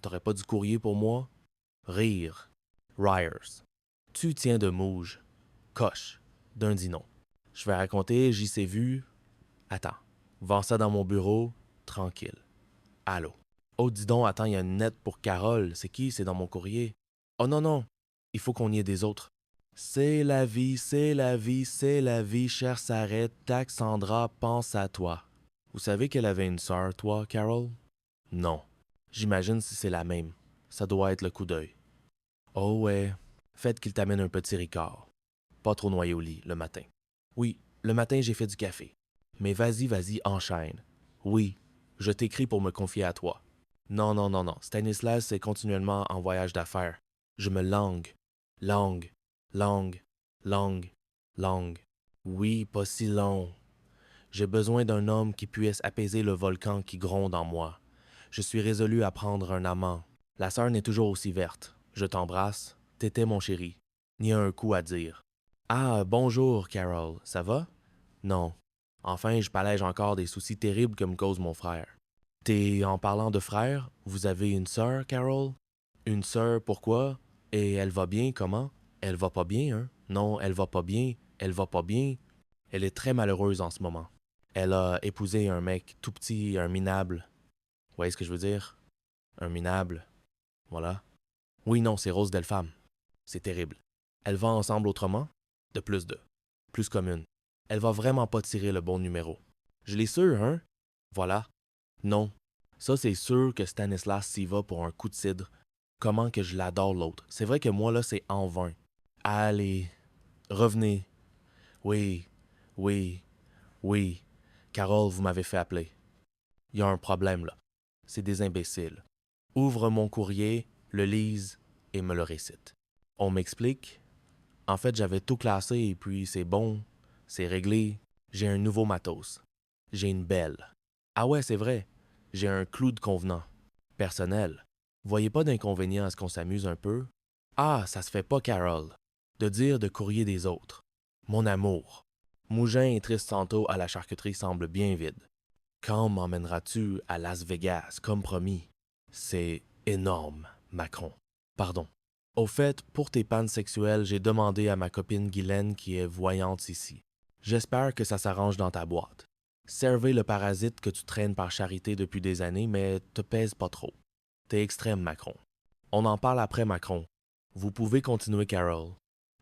T'aurais pas du courrier pour moi? Rire. Ryers. Tu tiens de mouge. Coche. D'un dit non. Je vais raconter, j'y sais vu. Attends. Vends ça dans mon bureau. Tranquille. Allô. Oh, dis donc, attends, il y a une lettre pour Carole. C'est qui? C'est dans mon courrier. Oh non, non. Il faut qu'on y ait des autres. C'est la vie, c'est la vie, c'est la vie, chère Sarette, Taxandra, pense à toi. Vous savez qu'elle avait une sœur, toi, Carol? Non. J'imagine si c'est la même. Ça doit être le coup d'œil. Oh ouais. Faites qu'il t'amène un petit Ricard. Pas trop noyé au lit, le matin. Oui, le matin j'ai fait du café. Mais vas-y, vas-y, enchaîne. Oui, je t'écris pour me confier à toi. Non, non, non, non. Stanislas est continuellement en voyage d'affaires. Je me langue. Langue. Langue. Langue. Langue. Oui, pas si long. J'ai besoin d'un homme qui puisse apaiser le volcan qui gronde en moi. Je suis résolu à prendre un amant. La sœur n'est toujours aussi verte. Je t'embrasse. T'étais mon chéri. N'y a un coup à dire. Ah, bonjour, Carol. Ça va? Non. Enfin, je palège encore des soucis terribles que me cause mon frère. En parlant de frère, vous avez une sœur, Carol? Une sœur, pourquoi? Et elle va bien, comment? Elle va pas bien, hein? Non, elle va pas bien. Elle va pas bien. Elle est très malheureuse en ce moment. Elle a épousé un mec tout petit, un minable. Vous voyez ce que je veux dire? Un minable. Voilà. Oui, non, c'est Rose Delpham. C'est terrible. Elle va ensemble autrement? De plus de. Plus commune. Elle va vraiment pas tirer le bon numéro. Je l'ai sûr, hein? Voilà. Non. Ça, c'est sûr que Stanislas s'y va pour un coup de cidre. Comment que je l'adore l'autre. C'est vrai que moi, là, c'est en vain. Allez, revenez. Oui, oui, oui. Carole, vous m'avez fait appeler. Il y a un problème, là. C'est des imbéciles. Ouvre mon courrier, le lise et me le récite. On m'explique. En fait, j'avais tout classé et puis c'est bon, c'est réglé. J'ai un nouveau matos. J'ai une belle. Ah ouais, c'est vrai. J'ai un clou de convenant. Personnel. Voyez pas d'inconvénient à ce qu'on s'amuse un peu? Ah, ça se fait pas, Carol. De dire de courrier des autres. Mon amour. Mougin et Tristanto à la charcuterie semblent bien vides. Quand m'emmèneras-tu à Las Vegas, comme promis? C'est énorme, Macron. Pardon. Au fait, pour tes pannes sexuelles, j'ai demandé à ma copine Guylaine qui est voyante ici. J'espère que ça s'arrange dans ta boîte. Servez le parasite que tu traînes par charité depuis des années, mais te pèse pas trop. T'es extrême, Macron. On en parle après, Macron. Vous pouvez continuer, Carol.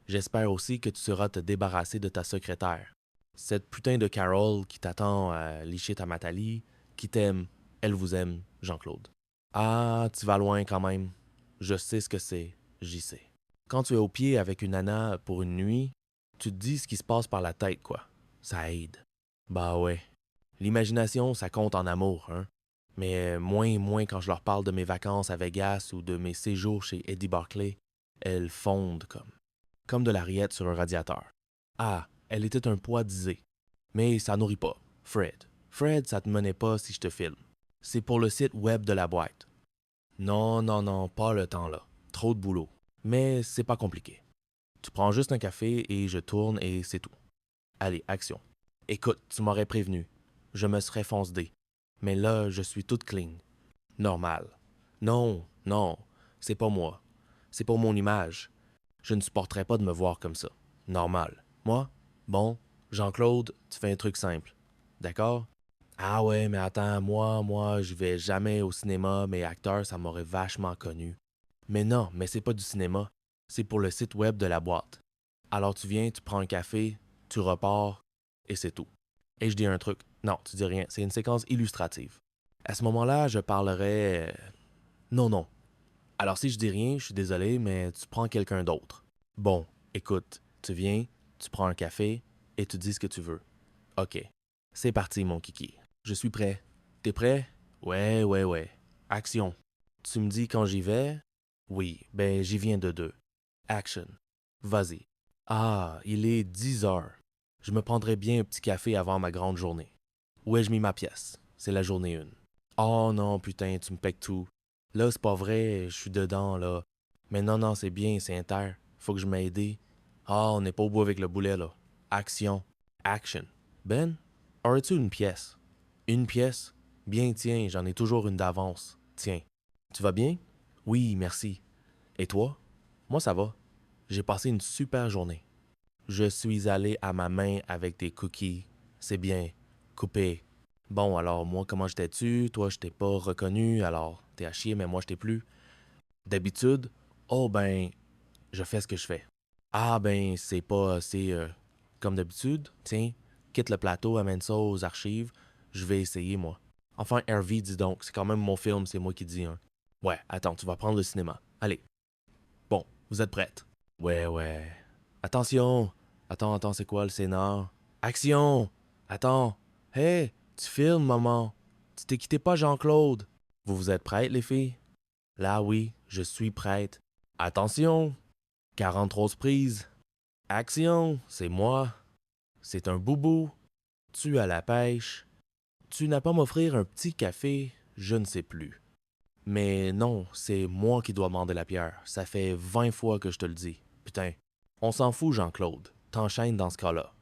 J'espère aussi que tu sauras te débarrasser de ta secrétaire. Cette putain de Carol qui t'attend à licher ta Matali, qui t'aime, elle vous aime, Jean-Claude. Ah, tu vas loin quand même. Je sais ce que c'est, j'y sais. Quand tu es au pied avec une nana pour une nuit, tu te dis ce qui se passe par la tête, quoi. Ça aide. Bah ouais. L'imagination, ça compte en amour, hein. Mais moins quand je leur parle de mes vacances à Vegas ou de mes séjours chez Eddie Barclay. Elles fondent comme de la rillette sur un radiateur. Ah, elle était un poids disé. Mais ça nourrit pas. Fred. Fred, ça te menait pas si je te filme. C'est pour le site web de la boîte. Non, non, non, pas le temps là. Trop de boulot. Mais c'est pas compliqué. Tu prends juste un café et je tourne et c'est tout. Allez, action. Écoute, tu m'aurais prévenu. Je me serais foncé. Mais là, je suis toute clean. Normal. Non, non, c'est pas moi. C'est pour mon image. Je ne supporterais pas de me voir comme ça. Normal. Moi? Bon, Jean-Claude, tu fais un truc simple. D'accord? Ah ouais, mais attends, moi, je vais jamais au cinéma, mais acteurs, ça m'aurait vachement connu. Mais non, mais c'est pas du cinéma. C'est pour le site web de la boîte. Alors tu viens, tu prends un café, tu repars, et c'est tout. Et je dis un truc. Non, tu dis rien, c'est une séquence illustrative. À ce moment-là, je parlerai... Non, non. Alors si je dis rien, je suis désolé, mais tu prends quelqu'un d'autre. Bon, écoute, tu viens, tu prends un café, et tu dis ce que tu veux. OK. C'est parti, mon kiki. Je suis prêt. T'es prêt? Ouais, ouais, ouais. Action. Tu me dis quand j'y vais? Oui, ben j'y viens de deux. Action. Vas-y. Ah, il est 10 heures. Je me prendrais bien un petit café avant ma grande journée. Où ai-je mis ma pièce? C'est la journée 1. Oh non, putain, tu me pèques tout. Là, c'est pas vrai, je suis dedans, là. Mais non, non, c'est bien, c'est inter. Faut que je m'aide. Ah, on n'est pas au bout avec le boulet, là. Action. Action. Ben, aurais-tu une pièce? Une pièce? Bien, tiens, j'en ai toujours une d'avance. Tiens. Tu vas bien? Oui, merci. Et toi? Moi, ça va. J'ai passé une super journée. Je suis allé à ma main avec des cookies. C'est bien. Coupé. Bon, alors moi, comment j'étais-tu? Toi, je t'ai pas reconnu, alors t'es à chier, mais moi, je t'ai plus. D'habitude, oh ben, je fais ce que je fais. Ah ben, c'est pas assez comme d'habitude. Tiens, quitte le plateau, amène ça aux archives. Je vais essayer, moi. Enfin, Hervey, dis donc, c'est quand même mon film, c'est moi qui dis, hein. Ouais, attends, tu vas prendre le cinéma. Allez. Bon, vous êtes prêtes? Ouais, ouais. Attention! Attends, c'est quoi le scénar? Action! Attends! Hey! Tu filmes, maman! Tu t'es quitté pas, Jean-Claude! Vous êtes prêtes, les filles? Là, oui, je suis prête. Attention! 43 prises. Action! C'est moi. C'est un boubou. Tu à la pêche. Tu n'as pas m'offrir un petit café? Je ne sais plus. Mais non, c'est moi qui dois demander la pierre. Ça fait 20 fois que je te le dis. Putain. On s'en fout, Jean-Claude. T'enchaînes dans ce cas-là.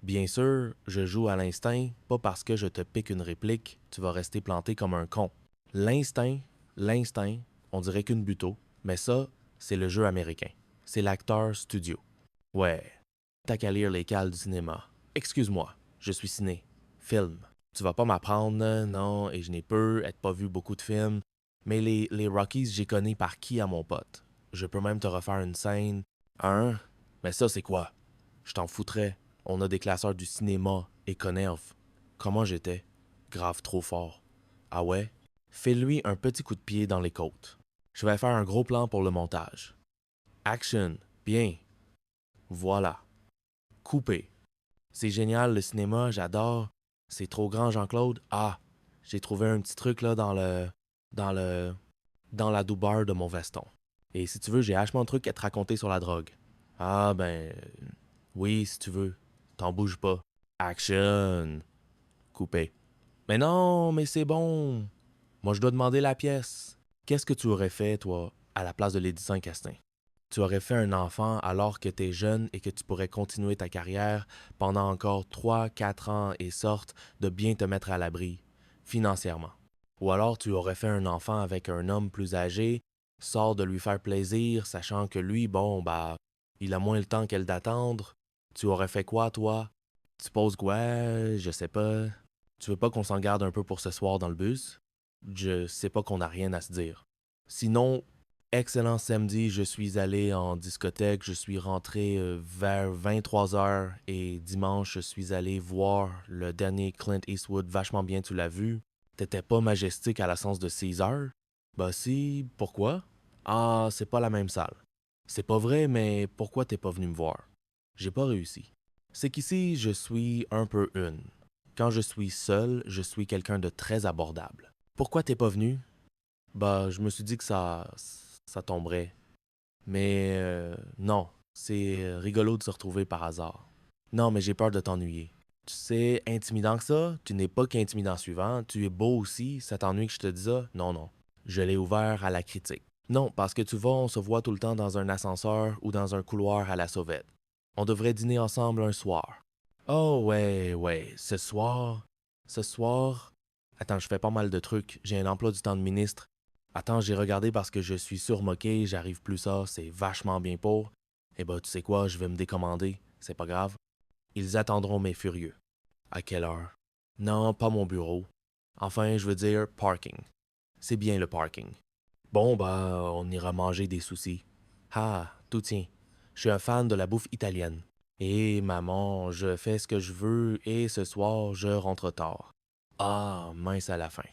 Bien sûr, je joue à l'instinct, pas parce que je te pique une réplique, tu vas rester planté comme un con. L'instinct, on dirait qu'une buto, mais ça, c'est le jeu américain. C'est l'acteur studio. Ouais, t'as qu'à lire les cales du cinéma. Excuse-moi, je suis ciné. Film. Tu vas pas m'apprendre, non, et je n'ai peu, être pas vu beaucoup de films. Mais les Rockies, j'y connais par qui à mon pote. Je peux même te refaire une scène. Hein? Mais ça, c'est quoi? Je t'en foutrais. On a des classeurs du cinéma et Connerve. Comment j'étais? Grave trop fort. Ah ouais? Fais-lui un petit coup de pied dans les côtes. Je vais faire un gros plan pour le montage. Action. Bien. Voilà. Coupé. C'est génial le cinéma, j'adore. C'est trop grand, Jean-Claude. Ah, j'ai trouvé un petit truc là dans le, dans la doubleur de mon veston. Et si tu veux, j'ai vachement de trucs à te raconter sur la drogue. Ah ben, oui, si tu veux. T'en bouges pas. Action. Coupé. Mais non, mais c'est bon. Moi, je dois demander la pièce. Qu'est-ce que tu aurais fait, toi, à la place de Lady Saint-Castin? Tu aurais fait un enfant alors que t'es jeune et que tu pourrais continuer ta carrière pendant encore 3, 4 ans et sorte de bien te mettre à l'abri, financièrement. Ou alors tu aurais fait un enfant avec un homme plus âgé, sort de lui faire plaisir, sachant que lui, bon, bah, il a moins le temps qu'elle d'attendre. Tu aurais fait quoi, toi? Tu poses quoi? Je sais pas. Tu veux pas qu'on s'en garde un peu pour ce soir dans le bus? Je sais pas qu'on a rien à se dire. Sinon, excellent samedi, je suis allé en discothèque, je suis rentré vers 23 heures et dimanche, je suis allé voir le dernier Clint Eastwood, vachement bien, tu l'as vu. T'étais pas majestique à la séance de 6 heures? Bah si, pourquoi? Ah, c'est pas la même salle. C'est pas vrai, mais pourquoi t'es pas venu me voir? J'ai pas réussi. C'est qu'ici, je suis un peu une. Quand je suis seul, je suis quelqu'un de très abordable. Pourquoi t'es pas venu? Bah, je me suis dit que ça tomberait. Mais non, c'est rigolo de se retrouver par hasard. Non, mais j'ai peur de t'ennuyer. Tu sais, intimidant que ça, tu n'es pas qu'intimidant suivant, tu es beau aussi, ça t'ennuie que je te dise ça? Non, non. Je l'ai ouvert à la critique. Non, parce que tu vois, on se voit tout le temps dans un ascenseur ou dans un couloir à la sauvette. On devrait dîner ensemble un soir. Oh ouais, ouais, ce soir. Ce soir. Attends, je fais pas mal de trucs. J'ai un emploi du temps de ministre. Attends, j'ai regardé parce que je suis surmoqué, j'arrive plus ça, c'est vachement bien pour. Eh ben, tu sais quoi, je vais me décommander, c'est pas grave. Ils attendront mes furieux. À quelle heure? Non, pas mon bureau. Enfin, je veux dire parking. C'est bien le parking. Bon, bah, on ira manger des soucis. Ah, tout tient. Je suis un fan de la bouffe italienne. Et maman, je fais ce que je veux et ce soir, je rentre tard. Ah, mince à la fin.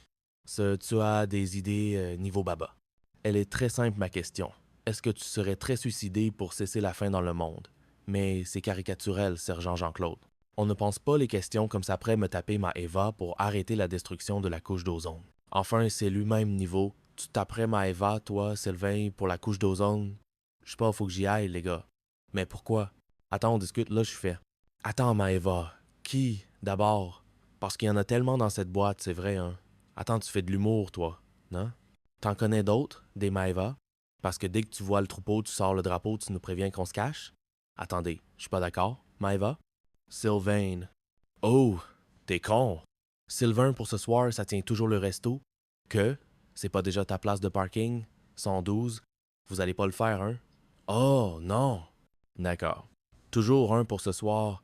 Tu as des idées niveau baba. Elle est très simple, ma question. Est-ce que tu serais très suicidé pour cesser la faim dans le monde? Mais c'est caricatural, sergent Jean-Claude. On ne pense pas les questions comme ça près me taper ma Eva pour arrêter la destruction de la couche d'ozone. Enfin, c'est lui-même niveau. Tu taperais ma Eva, toi, Sylvain, pour la couche d'ozone? Je sais pas, faut que j'y aille, les gars. Mais pourquoi? Attends, on discute, là, je fais. Attends, ma Eva. Qui, d'abord? Parce qu'il y en a tellement dans cette boîte, c'est vrai, hein? Attends, tu fais de l'humour, toi, non? T'en connais d'autres, des Maeva? Parce que dès que tu vois le troupeau, tu sors le drapeau, tu nous préviens qu'on se cache? Attendez, je suis pas d'accord. Maeva? Sylvain. Oh, t'es con. Sylvain, pour ce soir, ça tient toujours le resto? Que? C'est pas déjà ta place de parking? 112. Vous allez pas le faire, hein? Oh, non! D'accord. Toujours un pour ce soir,